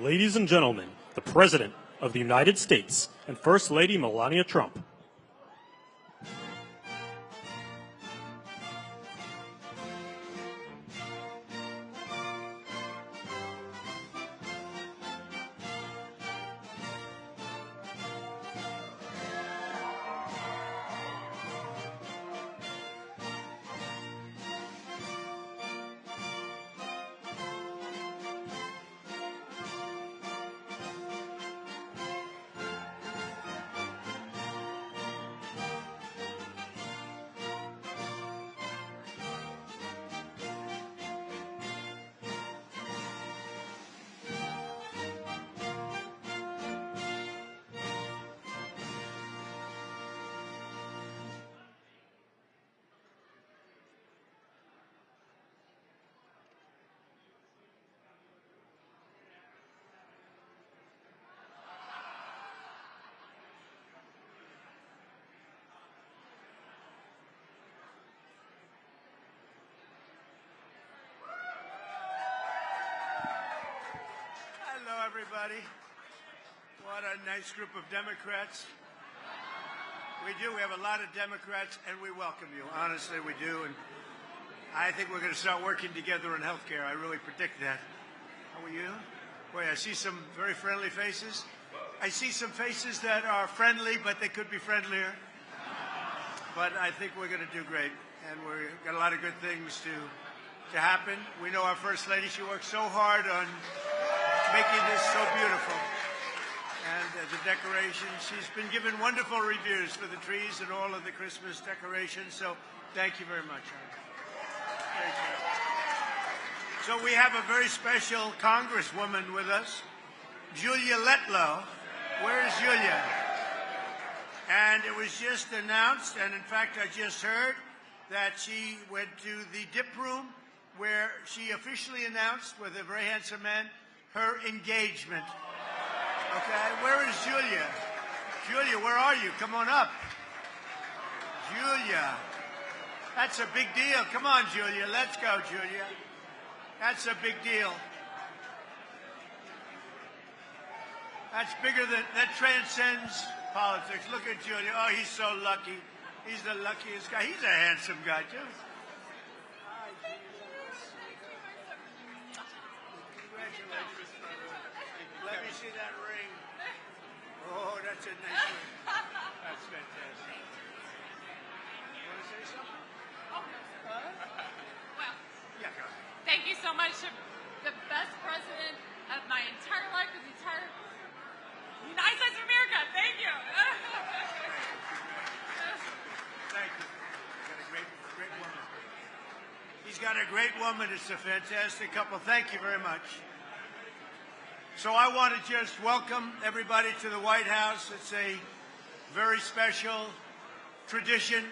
Ladies and gentlemen, the President of the United States and First Lady Melania Trump. Hello, everybody. What a nice group of Democrats. We do. We have a lot of Democrats, and we welcome you. Honestly, we do. And I think we're going to start working together in healthcare. I really predict that. How are you? Boy, I see some very friendly faces. I see some faces that are friendly, but they could be friendlier. But I think we're going to do great, and we've got a lot of good things to happen. We know our First Lady. She worked so hard on making this so beautiful. And the decoration, she's been given wonderful reviews for the trees and all of the Christmas decorations. So thank you very much. Thank you. So we have a very special Congresswoman with us, Julia Letlow. Where is Julia? And it was just announced, and in fact I just heard that she went to the dip room where she officially announced with a very handsome man her engagement. Okay, where is Julia? Julia, where are you? Come on up. Julia, that's a big deal. Come on, Julia, let's go, Julia. That's a big deal. That's bigger than, that transcends politics. Look at Julia. Oh, he's so lucky. He's the luckiest guy. He's a handsome guy, too. Congratulations. Let me see that ring. Oh, that's a nice ring. That's fantastic. You want to say something? Well, yeah, go ahead. thank you so much. The best president of my entire life, of the entire United States of America. Thank you. Thank you. Got a great woman. He's got a great woman. It's a fantastic couple. Thank you very much. So I want to just welcome everybody to the White House. It's a very special tradition.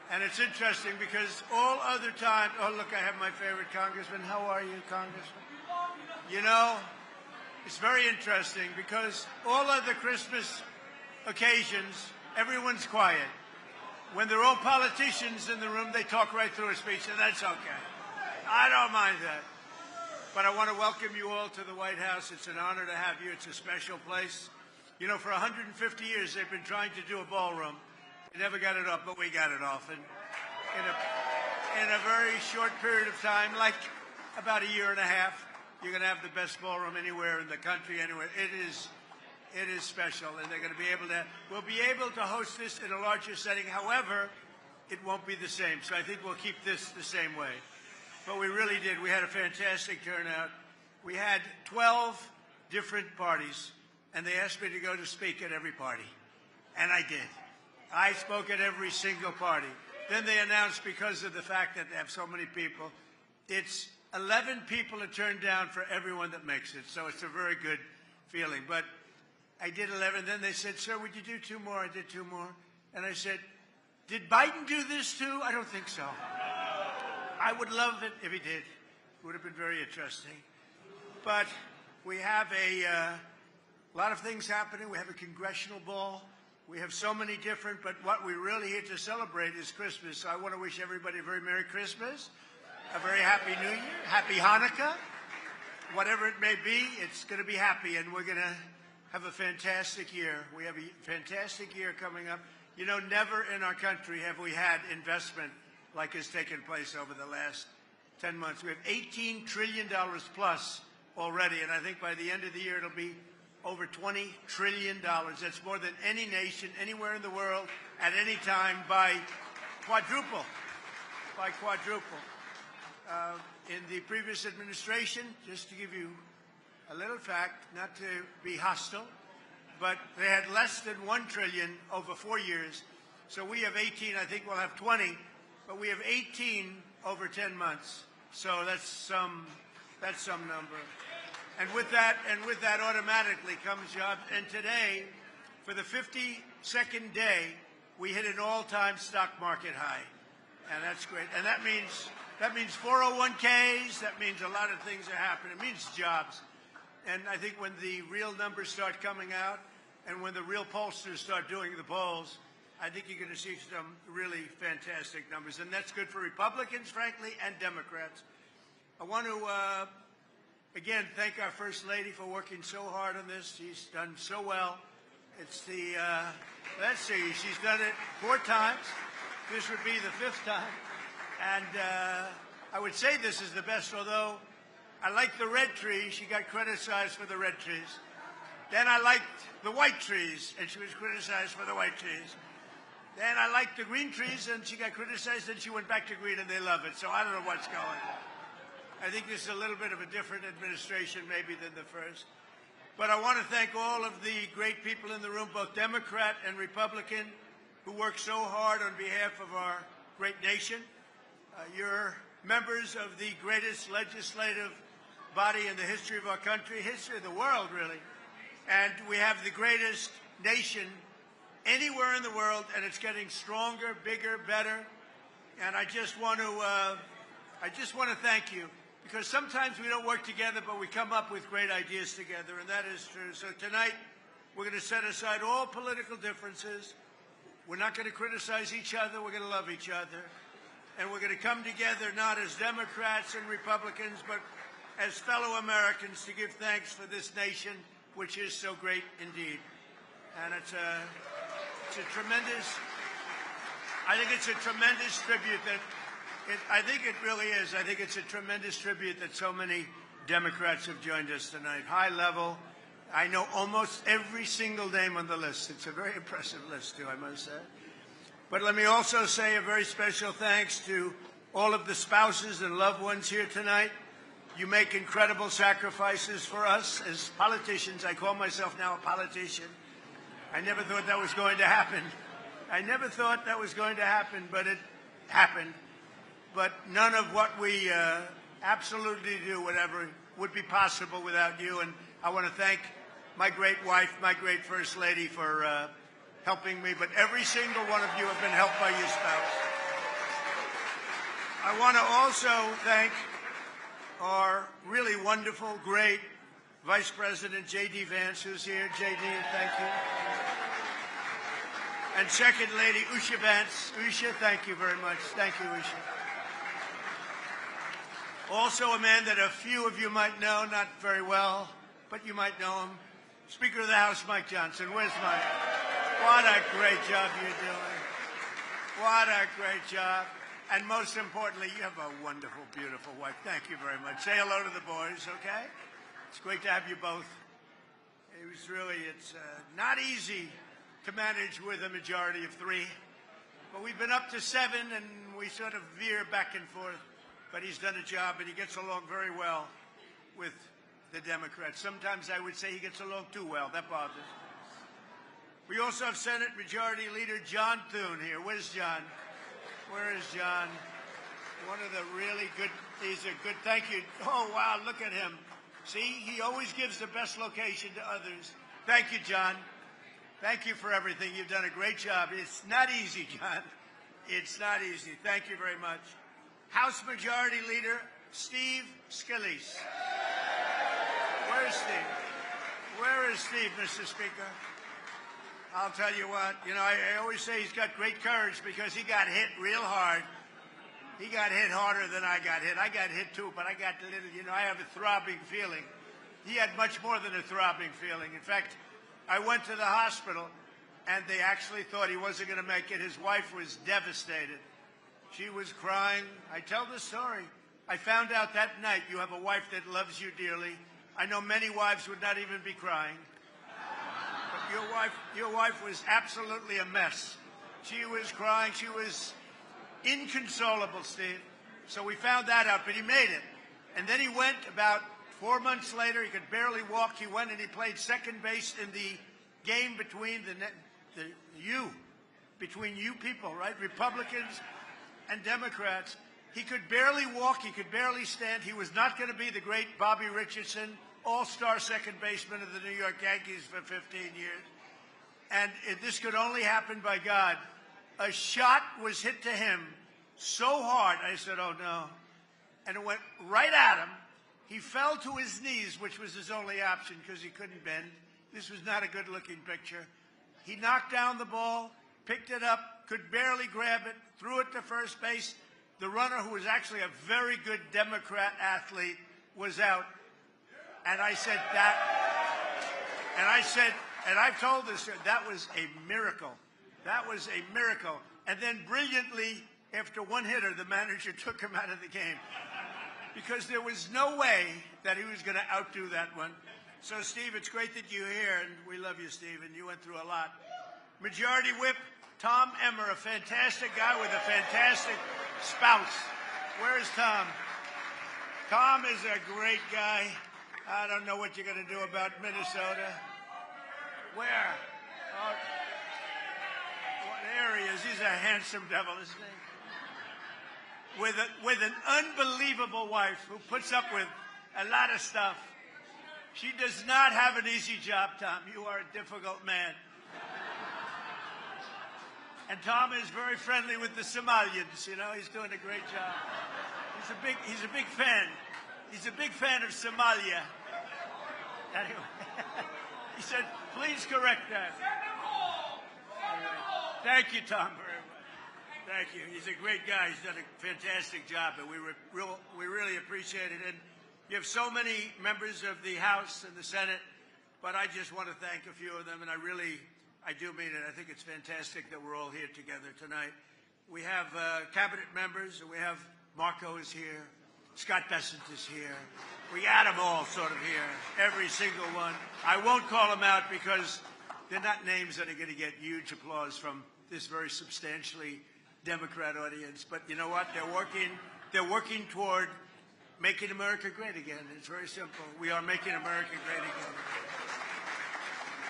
And it's interesting because all other times, oh, look, I have my favorite congressman. How are you, Congressman? You know, it's very interesting because all other Christmas occasions, everyone's quiet. When there are all politicians in the room, they talk right through a speech, and that's okay. I don't mind that. But I want to welcome you all to the White House. It's an honor to have you. It's a special place. You know, for 150 years, they've been trying to do a ballroom. They never got it up, but we got it off. And in a very short period of time, like about a year and a half, you're going to have the best ballroom anywhere in the country, anywhere. It is special, and they're going to be able to, we'll be able to host this in a larger setting. However, it won't be the same. So I think we'll keep this the same way. But we really did. We had a fantastic turnout. We had 12 different parties, and they asked me to go to speak at every party. And I did. I spoke at every single party. Then they announced, because of the fact that they have so many people, it's 11 people to turn down for everyone that makes it. So it's a very good feeling. But I did 11. Then they said, sir, would you do 2 more? I did 2 more. And I said, did Biden do this too? I don't think so. I would love it if he did. It would have been very interesting. But we have a lot of things happening. We have a congressional ball. We have so many different, but what we're really here to celebrate is Christmas. So I want to wish everybody a very Merry Christmas, a very Happy New Year, Happy Hanukkah. whatever it may be, it's going to be happy, and we're going to have a fantastic year. We have a fantastic year coming up. You know, never in our country have we had investment like has taken place over the last 10 months. We have $18 trillion plus already, and I think by the end of the year it'll be over $20 trillion. That's more than any nation anywhere in the world at any time by quadruple. In the previous administration, just to give you a little fact, not to be hostile, but they had less than $1 trillion over 4 years. So we have 18, I think we'll have 20, but we have 18 over 10 months. So that's some number. And with that automatically comes jobs. And today, for the 52nd day, we hit an all-time stock market high. And that's great. And that means 401ks, that means a lot of things are happening. It means jobs. And I think when the real numbers start coming out and when the real pollsters start doing the polls, I think you're going to see some really fantastic numbers. And that's good for Republicans, frankly, and Democrats. I want to, again, thank our First Lady for working so hard on this. She's done so well. It's the, let's see, she's done it 4 times. This would be the 5th time. And I would say this is the best, although I like the red trees. She got criticized for the red trees. Then I liked the white trees, and she was criticized for the white trees. Then I liked the green trees, and she got criticized, and she went back to green, and they love it. So I don't know what's going on. I think this is a little bit of a different administration maybe than the first. But I want to thank all of the great people in the room, both Democrat and Republican, who work so hard on behalf of our great nation. You're members of the greatest legislative body in the history of our country, history of the world, really. And we have the greatest nation anywhere in the world, and it's getting stronger, bigger, better. And I just want to thank you, because sometimes we don't work together, but we come up with great ideas together, and that is true. So tonight, we're going to set aside all political differences. We're not going to criticize each other. We're going to love each other. And we're going to come together not as Democrats and Republicans, but as fellow Americans to give thanks for this nation, which is so great indeed. And it's a tremendous, I think it's a tremendous tribute that, I think it really is. I think it's a tremendous tribute that so many Democrats have joined us tonight. High level. I know almost every single name on the list. It's a very impressive list, too, I must say. But let me also say a very special thanks to all of the spouses and loved ones here tonight. You make incredible sacrifices for us as politicians. I call myself now a politician. I never thought that was going to happen. But it happened. But none of what we absolutely do, whatever, would be possible without you. And I want to thank my great wife, my great First Lady for helping me. But every single one of you have been helped by your spouse. I want to also thank our really wonderful, great Vice President J.D. Vance, who's here. J.D., thank you. And Second Lady Usha Vance. Usha, thank you very much. Thank you, Usha. Also a man that a few of you might know, not very well, but you might know him. Speaker of the House, Mike Johnson. Where's Mike? What a great job you're doing. What a great job. And most importantly, you have a wonderful, beautiful wife. Thank you very much. Say hello to the boys, okay? It's great to have you both. It's not easy to manage with a majority of 3. But we've been up to 7, and we sort of veer back and forth. But he's done a job, and he gets along very well with the Democrats. Sometimes I would say he gets along too well. That bothers me. We also have Senate Majority Leader John Thune here. Where's John? Where is John? One of the really good, he's a good, thank you. Oh, wow, look at him. See, he always gives the best location to others. Thank you, John. Thank you for everything. You've done a great job. It's not easy, John. It's not easy. Thank you very much. House Majority Leader Steve Scalise. Where's Steve? Where is Steve, Mr. Speaker? I'll tell you what, I always say he's got great courage because he got hit real hard. He got hit harder than I got hit. I got hit too, but I got a little, I have a throbbing feeling. He had much more than a throbbing feeling. In fact, I went to the hospital, and they actually thought he wasn't going to make it. His wife was devastated. She was crying. I tell the story. I found out that night you have a wife that loves you dearly. I know many wives would not even be crying. But your wife was absolutely a mess. She was crying. She was inconsolable, Steve. So we found that out, but he made it. And then he went about 4 months later. He could barely walk. He went and he played second base in the game between between you people, right? Republicans and Democrats. He could barely walk. He could barely stand. He was not going to be the great Bobby Richardson, all-star second baseman of the New York Yankees for 15 years. And this could only happen by God. A shot was hit to him so hard. I said, oh, no. And it went right at him. He fell to his knees, which was his only option because he couldn't bend. This was not a good-looking picture. He knocked down the ball, picked it up, could barely grab it, threw it to first base. The runner, who was actually a very good Democrat athlete, was out. And I said that, and I've told this, that was a miracle. That was a miracle. And then brilliantly, after one hitter, the manager took him out of the game. Because there was no way that he was going to outdo that one. So, Steve, it's great that you're here, and we love you, Steve, and you went through a lot. Majority Whip Tom Emmer, a fantastic guy with a fantastic spouse. Where's Tom? Tom is a great guy. I don't know what you're going to do about Minnesota. Where? Oh, there he is. He's a handsome devil, isn't he? With an unbelievable wife who puts up with a lot of stuff. She does not have an easy job, Tom. You are a difficult man. And Tom is very friendly with the Somalians. He's doing a great job. He's a big fan. He's a big fan of Somalia. Anyway, he said, please correct that. Anyway, thank you, Tom, very much. Thank you. He's a great guy. He's done a fantastic job, and we really appreciate it. And you have so many members of the House and the Senate, but I just want to thank a few of them, and I do mean it. I think it's fantastic that we're all here together tonight. We have cabinet members, and we have Marco is here, Scott Bessent is here. We got them all sort of here, every single one. I won't call them out because they're not names that are going to get huge applause from this very substantially Democrat audience. But you know what? They're working toward making America great again. It's very simple. We are making America great again.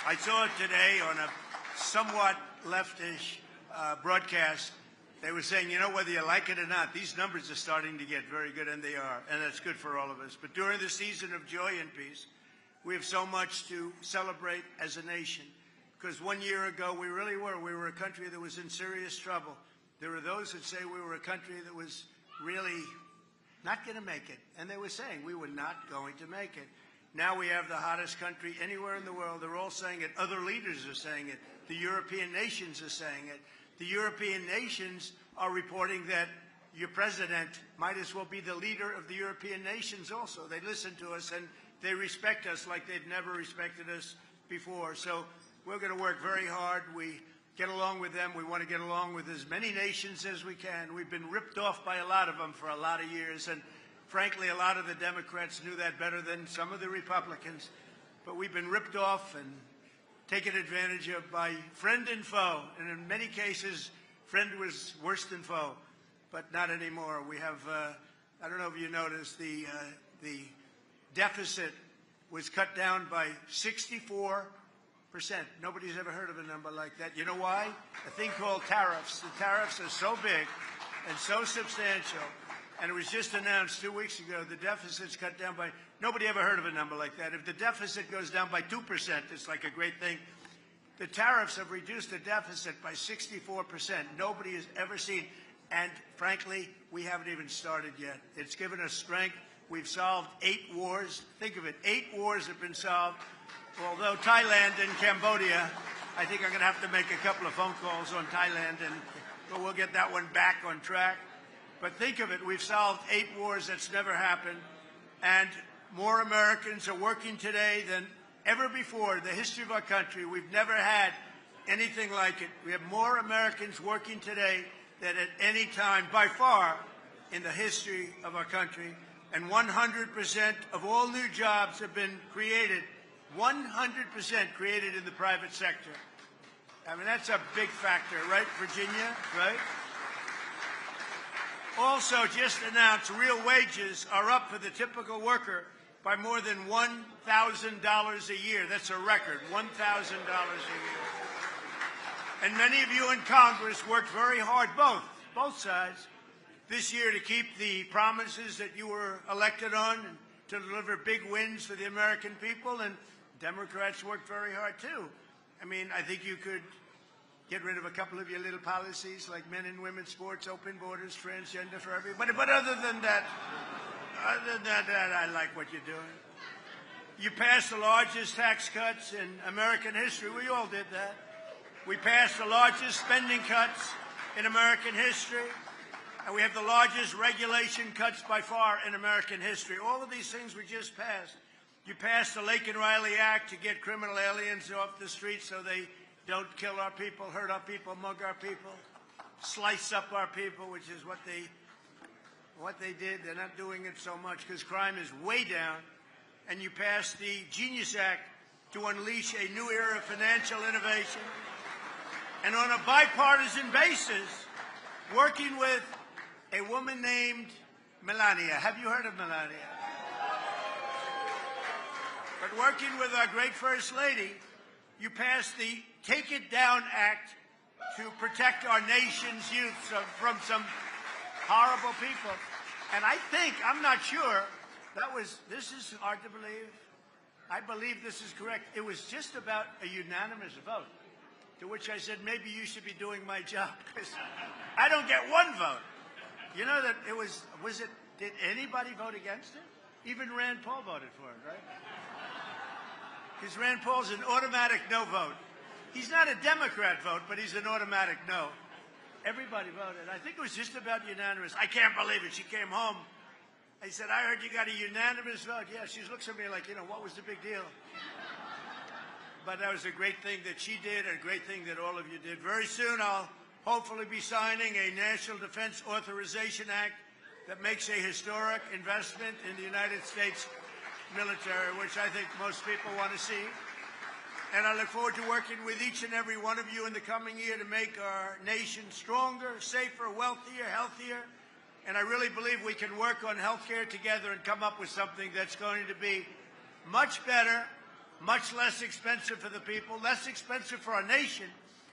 I saw it today on a somewhat leftish broadcast. They were saying, whether you like it or not, these numbers are starting to get very good, and they are, and that's good for all of us. But during the season of joy and peace, we have so much to celebrate as a nation. Because 1 year ago, we really were. We were a country that was in serious trouble. There were those that say we were a country that was really not going to make it. And they were saying we were not going to make it. Now we have the hottest country anywhere in the world. They're all saying it. Other leaders are saying it. The European nations are saying it. The European nations are reporting that your president might as well be the leader of the European nations also. They listen to us and they respect us like they've never respected us before. So we're going to work very hard. We get along with them. We want to get along with as many nations as we can. We've been ripped off by a lot of them for a lot of years. And frankly, a lot of the Democrats knew that better than some of the Republicans. But we've been ripped off and taken advantage of by friend and foe. And in many cases, friend was worse than foe. But not anymore. We have, I don't know if you noticed, the deficit was cut down by 64%. Nobody's ever heard of a number like that. You know why? A thing called tariffs. The tariffs are so big and so substantial. And it was just announced 2 weeks ago, the deficit's cut down by, nobody ever heard of a number like that. If the deficit goes down by 2%, it's like a great thing. The tariffs have reduced the deficit by 64%. Nobody has ever seen. And frankly, we haven't even started yet. It's given us strength. We've solved 8 wars. Think of it, 8 wars have been solved. Although Thailand and Cambodia, I think I'm going to have to make a couple of phone calls on Thailand, but we'll get that one back on track. But think of it, we've solved 8 wars. That's never happened. And more Americans are working today than ever before in the history of our country. We've never had anything like it. We have more Americans working today than at any time, by far, in the history of our country. And 100% of all new jobs have been created, 100% created in the private sector. I mean, that's a big factor, right, Virginia, right? Also, just announced, real wages are up for the typical worker by more than $1,000 a year. That's a record, $1,000 a year. And many of you in Congress worked very hard, both sides, this year to keep the promises that you were elected on and to deliver big wins for the American people. And Democrats worked very hard, too. I mean, I think you could get rid of a couple of your little policies like men and women's sports, open borders, transgender for everybody. But other than that, I like what you're doing. You passed the largest tax cuts in American history. We all did that. We passed the largest spending cuts in American history. And we have the largest regulation cuts by far in American history. All of these things we just passed. You passed the Lake and Riley Act to get criminal aliens off the streets so they don't kill our people, hurt our people, mug our people, slice up our people, which is what they did. They're not doing it so much because crime is way down. And you passed the Genius Act to unleash a new era of financial innovation. And on a bipartisan basis, working with a woman named Melania. Have you heard of Melania? But working with our great First Lady, you passed the Take It Down Act to protect our nation's youth from some horrible people. And I think, I'm not sure, this is hard to believe. I believe this is correct. It was just about a unanimous vote, to which I said, maybe you should be doing my job, because I don't get one vote. You know that it did anybody vote against it? Even Rand Paul voted for it, right? Because Rand Paul's an automatic no vote. He's not a Democrat vote, but he's an automatic no. Everybody voted. I think it was just about unanimous. I can't believe it. She came home. I said, I heard you got a unanimous vote. Yeah, she looks at me like, what was the big deal? But that was a great thing that she did, and a great thing that all of you did. Very soon I'll hopefully be signing a National Defense Authorization Act that makes a historic investment in the United States military, which I think most people want to see. And I look forward to working with each and every one of you in the coming year to make our nation stronger, safer, wealthier, healthier. And I really believe we can work on health care together and come up with something that's going to be much better, much less expensive for the people, less expensive for our nation,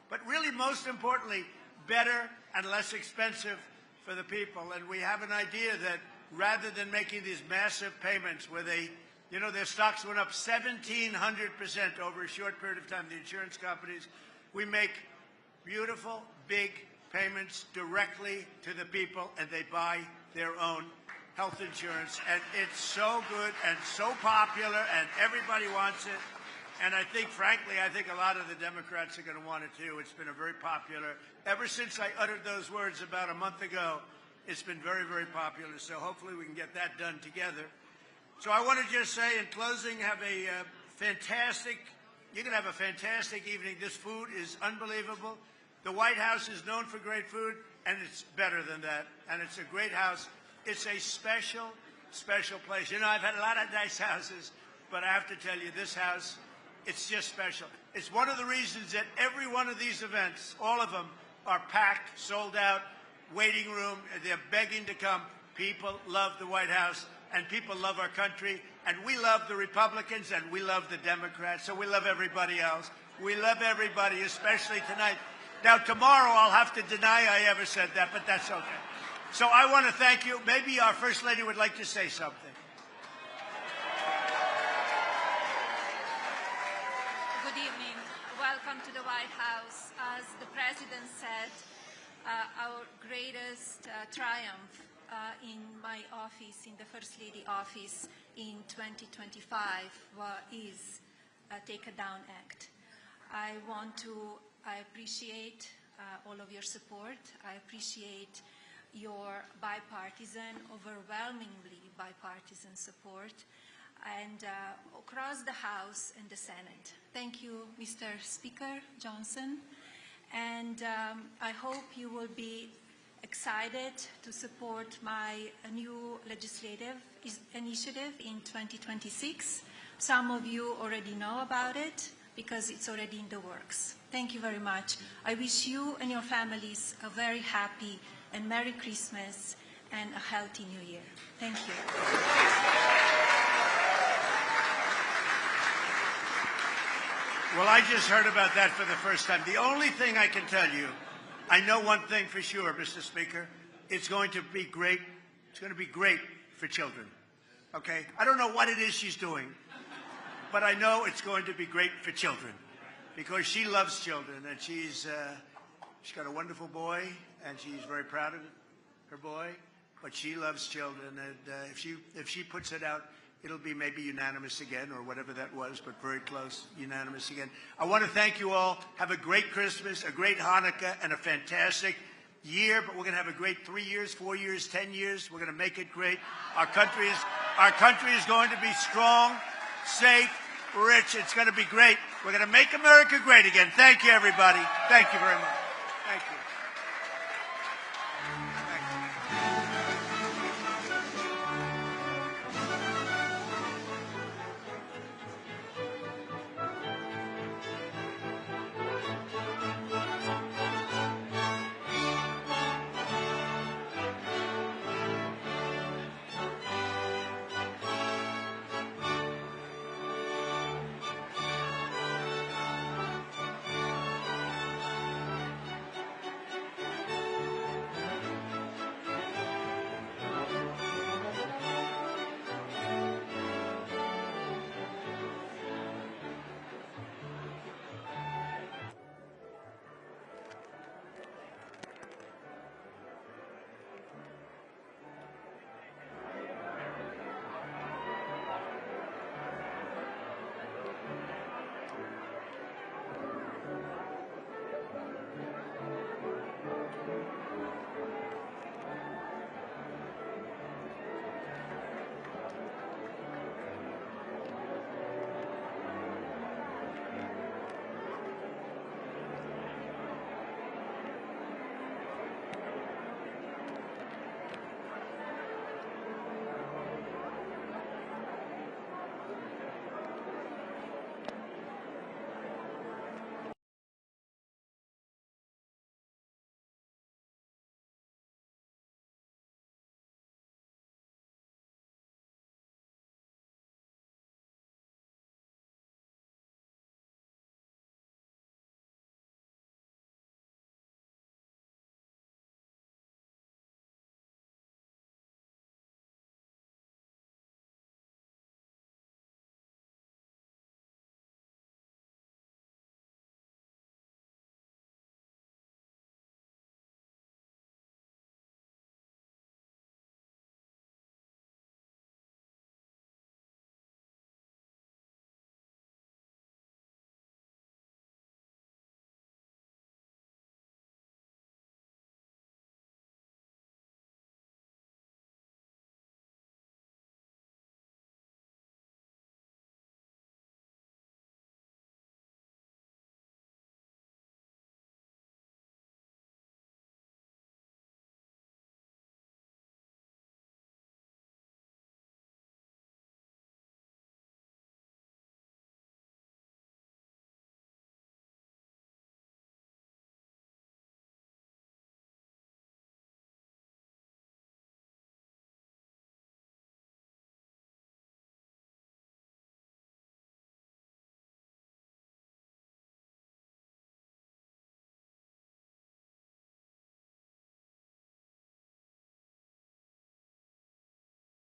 but really most importantly, better and less expensive for the people. And we have an idea that rather than making these massive payments where their stocks went up 1,700% over a short period of time, the insurance companies, we make beautiful, big payments directly to the people, and they buy their own health insurance. And it's so good and so popular, and everybody wants it. And I think, frankly, a lot of the Democrats are going to want it, too. It's been a very popular. Ever since I uttered those words about a month ago, it's been very, very popular. So hopefully we can get that done together. So I want to just say, in closing, you're going to have a fantastic evening. This food is unbelievable. The White House is known for great food, and it's better than that. And it's a great house. It's a special, special place. I've had a lot of nice houses, but I have to tell you, this house, it's just special. It's one of the reasons that every one of these events, all of them, are packed, sold out, waiting room. They're begging to come. People love the White House, and people love our country, and we love the Republicans, and we love the Democrats, so we love everybody else. We love everybody, especially tonight. Now, tomorrow I'll have to deny I ever said that, but that's okay. So I want to thank you. Maybe our First Lady would like to say something. Good evening. Welcome to the White House. As the President said, our greatest triumph in my office, in the First Lady office in 2025 is Take It Down Act. I appreciate all of your support. I appreciate your bipartisan, overwhelmingly bipartisan support, and across the House and the Senate. Thank you, Mr. Speaker Johnson, and I hope you will be excited to support my new legislative initiative in 2026. Some of you already know about it because it's already in the works. Thank you very much. I wish you and your families a very happy and Merry Christmas and a healthy New Year. Thank you. Well, I just heard about that for the first time. The only thing I can tell you, I know one thing for sure, Mr. Speaker, it's going to be great. It's going to be great for children. Okay? I don't know what it is she's doing, but I know it's going to be great for children because she loves children, and she's got a wonderful boy, and she's very proud of her boy, but she loves children, and if she puts it out, it'll be maybe unanimous again, or whatever that was, but very close, unanimous again. I want to thank you all. Have a great Christmas, a great Hanukkah, and a fantastic year. But we're going to have a great 3 years, 4 years, 10 years. We're going to make it great. Our country is going to be strong, safe, rich. It's going to be great. We're going to make America great again. Thank you, everybody. Thank you very much. Thank you.